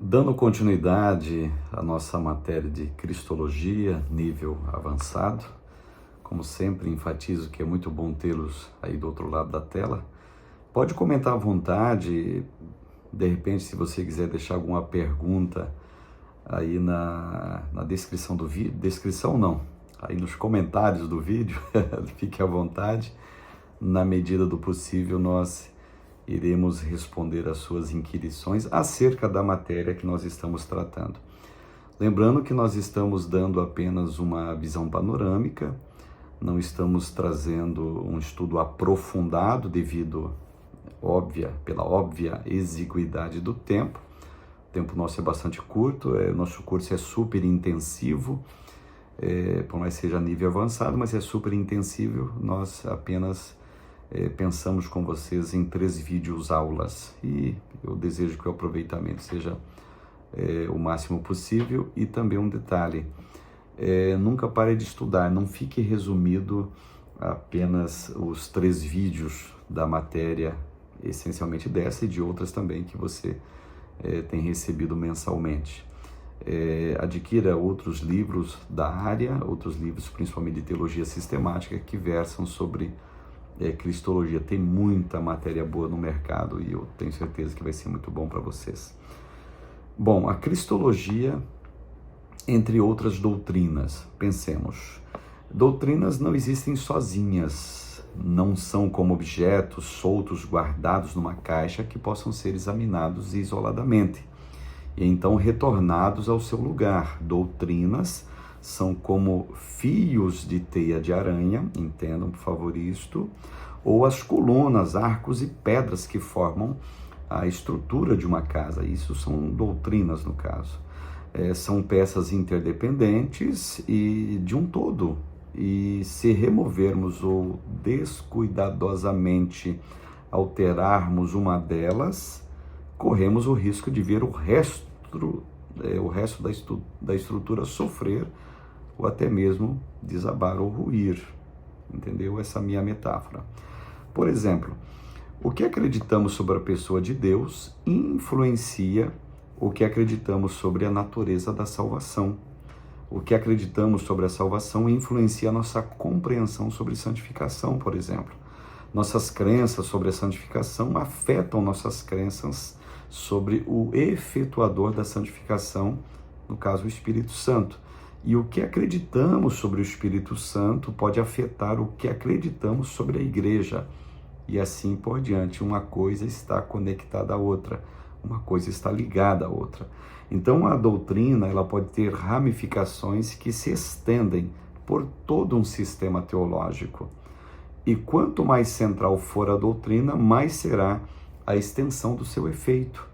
Dando continuidade à nossa matéria de Cristologia, nível avançado, como sempre enfatizo que é muito bom tê-los aí do outro lado da tela. Pode comentar à vontade, de repente se você quiser deixar alguma pergunta aí na descrição do vídeo, descrição não, aí nos comentários do vídeo, fique à vontade, na medida do possível nós iremos responder às suas inquirições acerca da matéria que nós estamos tratando. Lembrando que nós estamos dando apenas uma visão panorâmica, não estamos trazendo um estudo aprofundado devido, pela óbvia exiguidade do tempo. O tempo nosso é bastante curto, nosso curso é super intensivo, por mais que seja nível avançado, mas é super intensivo, nós apenas pensamos com vocês em 3 vídeos aulas e eu desejo que o aproveitamento seja o máximo possível. E também um detalhe, nunca pare de estudar, não fique resumido apenas os 3 vídeos da matéria, essencialmente dessa e de outras também que você tem recebido mensalmente. Adquira outros livros da área, outros livros principalmente de teologia sistemática que versam sobre Cristologia. Tem muita matéria boa no mercado e eu tenho certeza que vai ser muito bom para vocês. Bom, a Cristologia, entre outras doutrinas, pensemos. Doutrinas não existem sozinhas, não são como objetos soltos, guardados numa caixa que possam ser examinados isoladamente e então retornados ao seu lugar. Doutrinas são como fios de teia de aranha, entendam por favor isto, ou as colunas, arcos e pedras que formam a estrutura de uma casa. Isso são doutrinas no caso. São peças interdependentes e de um todo. E se removermos ou descuidadosamente alterarmos uma delas, corremos o risco de ver o resto da estrutura sofrer ou até mesmo desabar ou ruir. Entendeu? Essa é a minha metáfora. Por exemplo, o que acreditamos sobre a pessoa de Deus influencia o que acreditamos sobre a natureza da salvação. O que acreditamos sobre a salvação influencia a nossa compreensão sobre santificação, por exemplo. Nossas crenças sobre a santificação afetam nossas crenças sobre o efetuador da santificação, no caso o Espírito Santo. E o que acreditamos sobre o Espírito Santo pode afetar o que acreditamos sobre a igreja. E assim por diante, uma coisa está conectada à outra, uma coisa está ligada à outra. Então a doutrina ela pode ter ramificações que se estendem por todo um sistema teológico. E quanto mais central for a doutrina, mais será a extensão do seu efeito.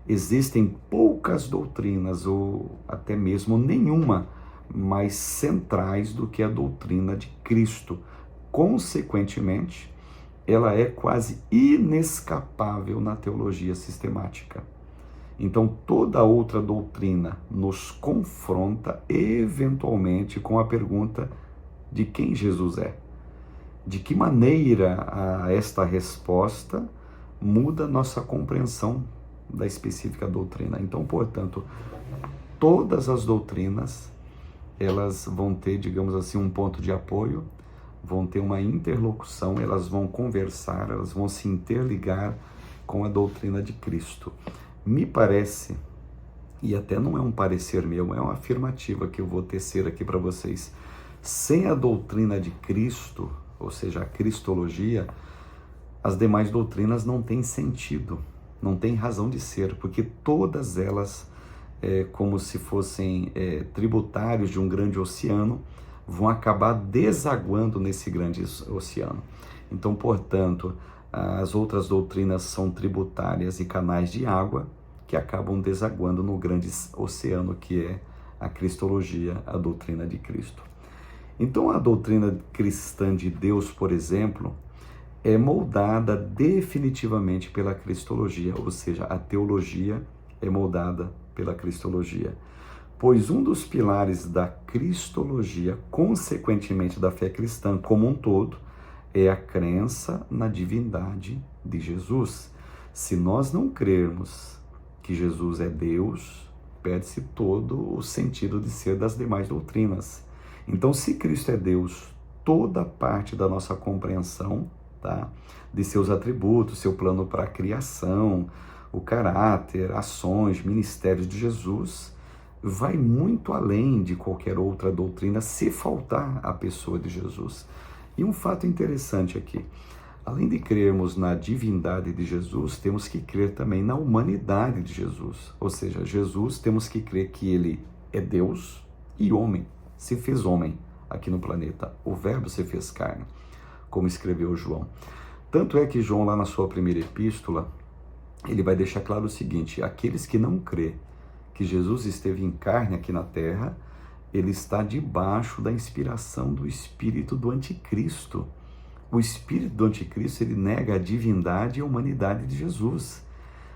Existem poucas doutrinas, ou até mesmo nenhuma, mais centrais do que a doutrina de Cristo. Consequentemente, ela é quase inescapável na teologia sistemática. Então, toda outra doutrina nos confronta eventualmente com a pergunta de quem Jesus é. De que maneira esta resposta muda nossa compreensão da específica doutrina. Então, portanto, todas as doutrinas, elas vão ter, digamos assim, um ponto de apoio, vão ter uma interlocução, elas vão conversar, elas vão se interligar com a doutrina de Cristo. Me parece, e até não é um parecer meu, é uma afirmativa que eu vou tecer aqui para vocês, sem a doutrina de Cristo, ou seja, a Cristologia, as demais doutrinas não têm sentido, não têm razão de ser, porque todas elas, como se fossem tributários de um grande oceano, vão acabar desaguando nesse grande oceano. Então, portanto, as outras doutrinas são tributárias e canais de água que acabam desaguando no grande oceano que é a Cristologia, a doutrina de Cristo. Então, a doutrina cristã de Deus, por exemplo, é moldada definitivamente pela Cristologia, ou seja, a teologia é moldada pela Cristologia. Pois um dos pilares da Cristologia, consequentemente da fé cristã como um todo, é a crença na divindade de Jesus. Se nós não crermos que Jesus é Deus, perde-se todo o sentido de ser das demais doutrinas. Então, se Cristo é Deus, toda parte da nossa compreensão, tá, de seus atributos, seu plano para a criação, o caráter, ações, ministérios de Jesus, vai muito além de qualquer outra doutrina se faltar a pessoa de Jesus. E um fato interessante aqui, além de crermos na divindade de Jesus, temos que crer também na humanidade de Jesus. Ou seja, Jesus, temos que crer que ele é Deus e homem, se fez homem aqui no planeta. O verbo se fez carne, como escreveu João. Tanto é que João, lá na sua primeira epístola, ele vai deixar claro o seguinte: aqueles que não crê que Jesus esteve em carne aqui na terra, ele está debaixo da inspiração do espírito do anticristo. O espírito do anticristo, ele nega a divindade e a humanidade de Jesus.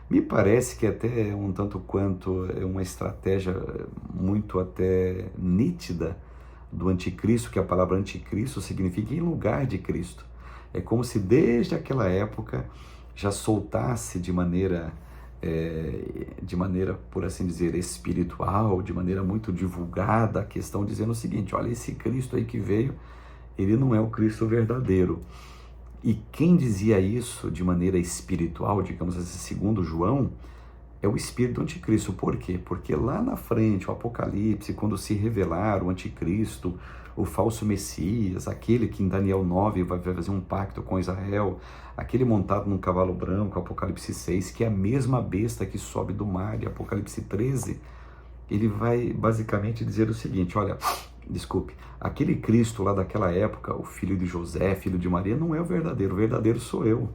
Me parece que até um tanto quanto é uma estratégia muito até nítida do anticristo, que a palavra anticristo significa em lugar de Cristo. É como se desde aquela época já soltasse de maneira, por assim dizer, espiritual, de maneira muito divulgada, a questão dizendo o seguinte: olha, esse Cristo aí que veio, ele não é o Cristo verdadeiro. E quem dizia isso de maneira espiritual, digamos assim, segundo João, é o espírito do anticristo. Por quê? Porque lá na frente, o Apocalipse, quando se revelar o anticristo, o falso Messias, aquele que em Daniel 9 vai fazer um pacto com Israel, aquele montado num cavalo branco, Apocalipse 6, que é a mesma besta que sobe do mar, e Apocalipse 13, ele vai basicamente dizer o seguinte: olha, desculpe, aquele Cristo lá daquela época, o filho de José, filho de Maria, não é o verdadeiro sou eu.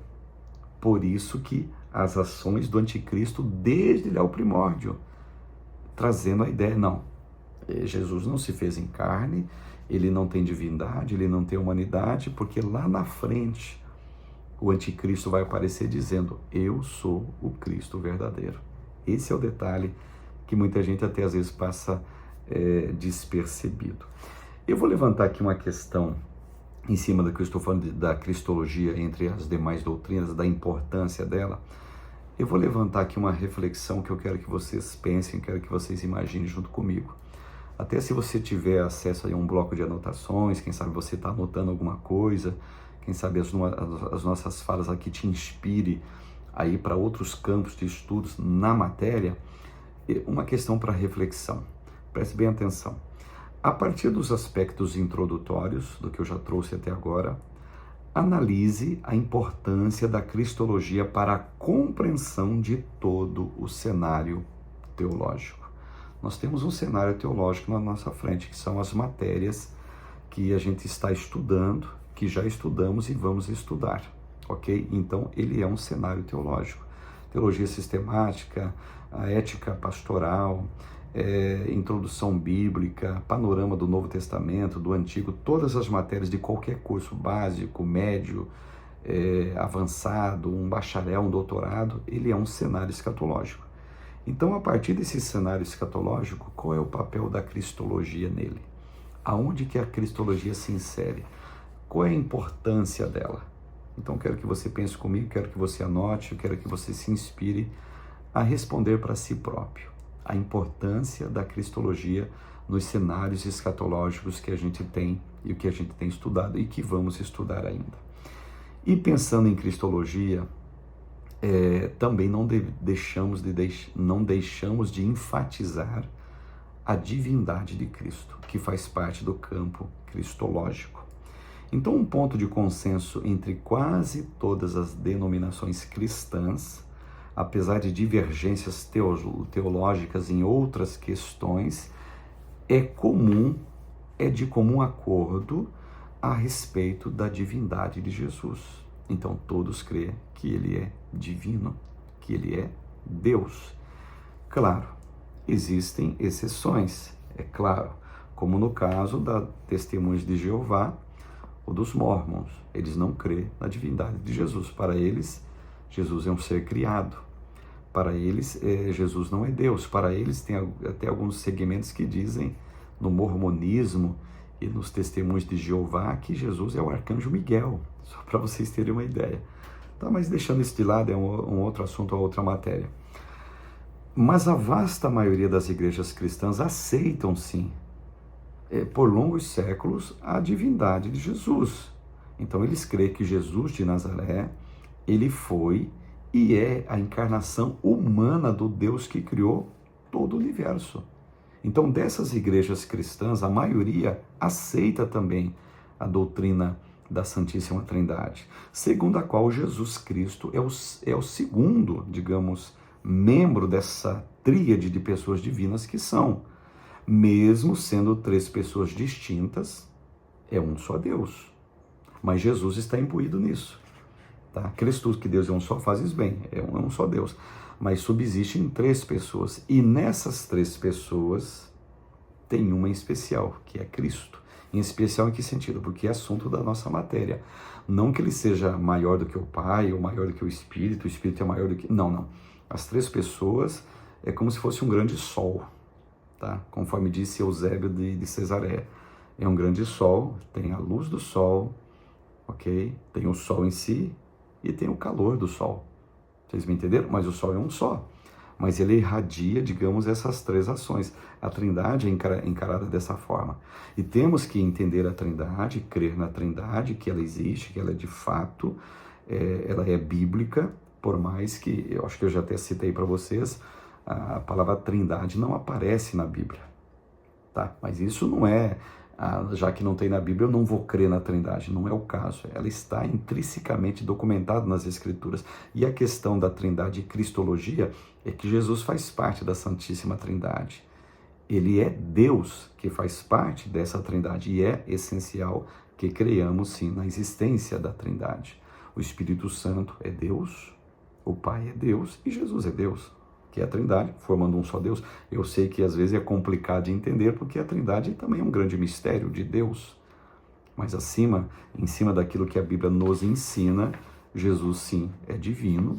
Por isso que as ações do anticristo desde lá o primórdio, trazendo a ideia, não, Jesus não se fez em carne, ele não tem divindade, ele não tem humanidade, porque lá na frente o anticristo vai aparecer dizendo: eu sou o Cristo verdadeiro. Esse é o detalhe que muita gente até às vezes passa despercebido. Eu vou levantar aqui uma questão em cima do que eu estou falando da cristologia entre as demais doutrinas, da importância dela. Eu vou levantar aqui uma reflexão que eu quero que vocês pensem, quero que vocês imaginem junto comigo. Até se você tiver acesso a um bloco de anotações, quem sabe você está anotando alguma coisa, quem sabe as nossas falas aqui te inspire a ir para outros campos de estudos na matéria. Uma questão para reflexão, preste bem atenção. A partir dos aspectos introdutórios, do que eu já trouxe até agora, analise a importância da cristologia para a compreensão de todo o cenário teológico. Nós temos um cenário teológico na nossa frente, que são as matérias que a gente está estudando, que já estudamos e vamos estudar, ok? Então, ele é um cenário teológico. Teologia sistemática, a ética pastoral, introdução bíblica, panorama do Novo Testamento, do Antigo, todas as matérias de qualquer curso básico, médio, avançado, um bacharel, um doutorado, ele é um cenário escatológico. Então, a partir desse cenário escatológico, qual é o papel da cristologia nele? Aonde que a cristologia se insere? Qual é a importância dela? Então, quero que você pense comigo, quero que você anote, eu quero que você se inspire a responder para si próprio a importância da cristologia nos cenários escatológicos que a gente tem e o que a gente tem estudado e que vamos estudar ainda. E pensando em cristologia, também não deixamos de enfatizar a divindade de Cristo, que faz parte do campo cristológico. Então, um ponto de consenso entre quase todas as denominações cristãs, apesar de divergências teológicas em outras questões, é de comum acordo a respeito da divindade de Jesus. Então, todos creem que ele é divino, que ele é Deus. Claro, existem exceções, é claro, como no caso da Testemunhas de Jeová ou dos Mórmons. Eles não creem na divindade de Jesus. Para eles, Jesus é um ser criado. Para eles, Jesus não é Deus. Para eles, tem até alguns segmentos que dizem, no mormonismo e nos Testemunhos de Jeová, que Jesus é o arcanjo Miguel, só para vocês terem uma ideia. Tá, mas deixando isso de lado, é um outro assunto, outra matéria. Mas a vasta maioria das igrejas cristãs aceitam, sim, por longos séculos, a divindade de Jesus. Então eles creem que Jesus de Nazaré, ele foi e é a encarnação humana do Deus que criou todo o universo. Então, dessas igrejas cristãs, a maioria aceita também a doutrina da Santíssima Trindade, segundo a qual Jesus Cristo é o segundo, digamos, membro dessa tríade de pessoas divinas que são. Mesmo sendo três pessoas distintas, é um só Deus. Mas Jesus está imbuído nisso. Tá? Crês tu que Deus é um só, fazes bem, é um só Deus. Mas subsistem três pessoas. E nessas três pessoas tem uma em especial, que é Cristo. Em especial em que sentido? Porque é assunto da nossa matéria. Não que ele seja maior do que o Pai, ou maior do que o Espírito é maior do que... Não. As três pessoas é como se fosse um grande sol, tá? Conforme disse Eusébio de Cesareia. É um grande sol, tem a luz do sol, ok? Tem o sol em si e tem o calor do sol. Vocês me entenderam? Mas o sol é um só. Mas ele irradia, digamos, essas três ações. A Trindade é encarada dessa forma. E temos que entender a Trindade, crer na Trindade, que ela existe, que ela é de fato, ela é bíblica, por mais que, eu acho que eu já até citei para vocês, a palavra Trindade não aparece na Bíblia. Tá? Mas isso não é, já que não tem na Bíblia, eu não vou crer na Trindade. Não é o caso. Ela está intrinsecamente documentada nas Escrituras. E a questão da Trindade e Cristologia é que Jesus faz parte da Santíssima Trindade. Ele é Deus que faz parte dessa Trindade. E é essencial que creiamos, sim, na existência da Trindade. O Espírito Santo é Deus, o Pai é Deus e Jesus é Deus, que é a Trindade, formando um só Deus. Eu sei que às vezes é complicado de entender, porque a Trindade também é um grande mistério de Deus. Mas em cima daquilo que a Bíblia nos ensina, Jesus sim é divino,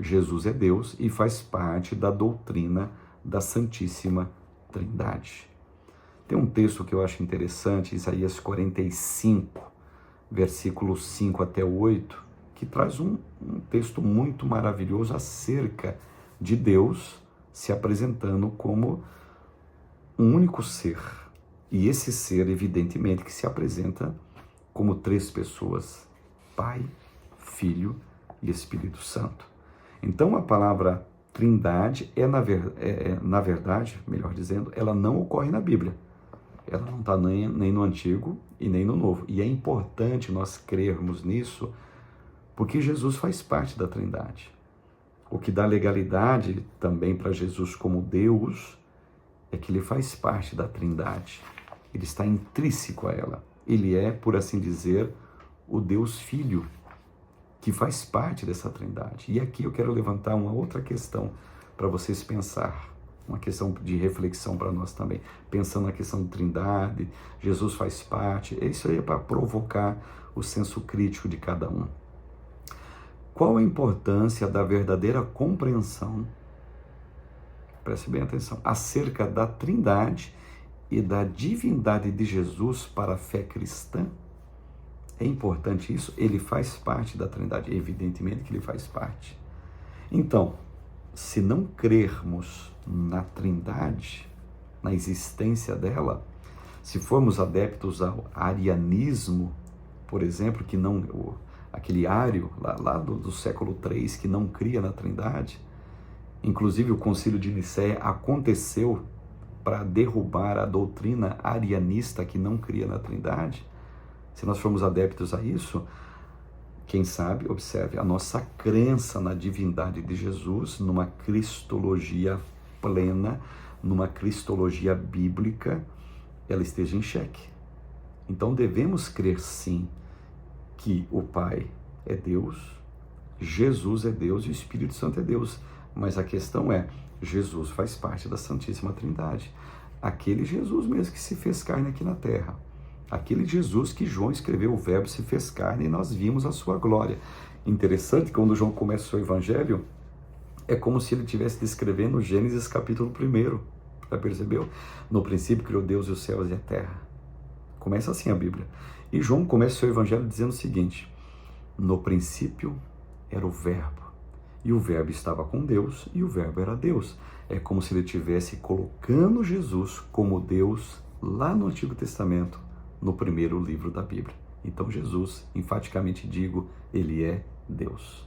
Jesus é Deus e faz parte da doutrina da Santíssima Trindade. Tem um texto que eu acho interessante, Isaías 45, versículos 5 até 8, que traz um texto muito maravilhoso acerca de Deus se apresentando como um único ser. E esse ser, evidentemente, que se apresenta como três pessoas: Pai, Filho e Espírito Santo. Então, a palavra Trindade na verdade, melhor dizendo, ela não ocorre na Bíblia. Ela não está nem no Antigo e nem no Novo. E é importante nós crermos nisso, porque Jesus faz parte da Trindade. O que dá legalidade também para Jesus como Deus é que ele faz parte da Trindade. Ele está intrínseco a ela. Ele é, por assim dizer, o Deus Filho, que faz parte dessa Trindade. E aqui eu quero levantar uma outra questão para vocês pensar, uma questão de reflexão para nós também. Pensando na questão de Trindade, Jesus faz parte, isso aí é para provocar o senso crítico de cada um. Qual a importância da verdadeira compreensão, preste bem atenção, acerca da Trindade e da divindade de Jesus para a fé cristã? É importante isso? Ele faz parte da Trindade, evidentemente que ele faz parte. Então, se não crermos na Trindade, na existência dela, se formos adeptos ao arianismo, por exemplo, que não... aquele Ário, lá do século III, que não cria na Trindade. Inclusive, o Concílio de Nicéia aconteceu para derrubar a doutrina arianista que não cria na Trindade. Se nós formos adeptos a isso, quem sabe, observe, a nossa crença na divindade de Jesus, numa cristologia plena, numa cristologia bíblica, ela esteja em xeque. Então, devemos crer, sim, que o Pai é Deus, Jesus é Deus e o Espírito Santo é Deus. Mas a questão é, Jesus faz parte da Santíssima Trindade. Aquele Jesus mesmo que se fez carne aqui na terra. Aquele Jesus que João escreveu, o Verbo se fez carne e nós vimos a sua glória. Interessante que quando João começa o seu evangelho, é como se ele estivesse descrevendo Gênesis capítulo 1. Já percebeu? No princípio criou Deus os céus e a terra. Começa assim a Bíblia. E João começa o seu evangelho dizendo o seguinte: no princípio era o Verbo, e o Verbo estava com Deus, e o Verbo era Deus. É como se ele estivesse colocando Jesus como Deus lá no Antigo Testamento, no primeiro livro da Bíblia. Então Jesus, enfaticamente digo, ele é Deus.